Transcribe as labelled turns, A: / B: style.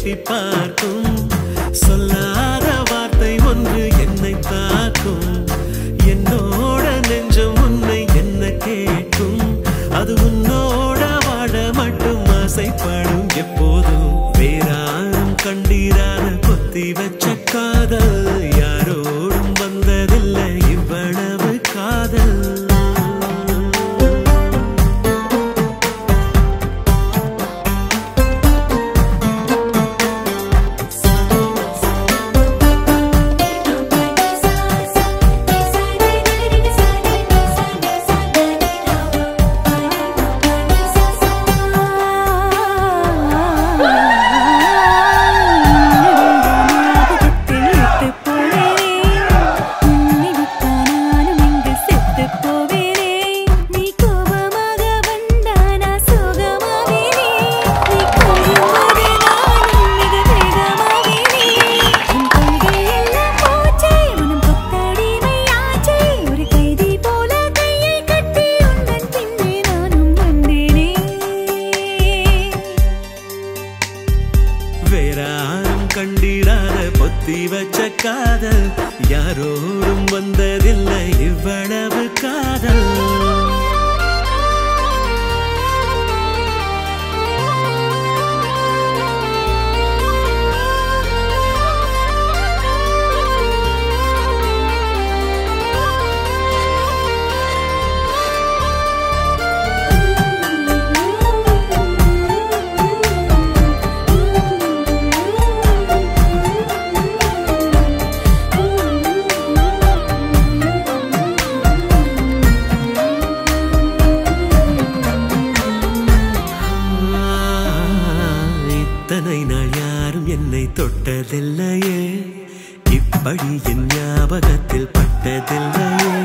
A: எட்டி பார்க்கும் சொல்லாத வார்த்தை ஒன்று என்னை தாக்கும் என்னோட நெஞ்சம் உன்னை என்ன கேட்கும் அது உன்னோட வாழ மட்டும் ஆசைப்படும் எப்போதும் வேறாரும் கண்டீரான கொத்தி வச்ச காதல் யாரோடும் வந்ததில்லை இவ்வளவு காதல் கண்டிராத பொத்தி வச்ச காதல் யாரோடும் வந்ததில்லை இவ்வளவு காதல் இத்தனை நாள் யாரும் என்னை தொட்டதில்லையே இப்படி என் ஞாபகத்தில் பட்டதில்லையே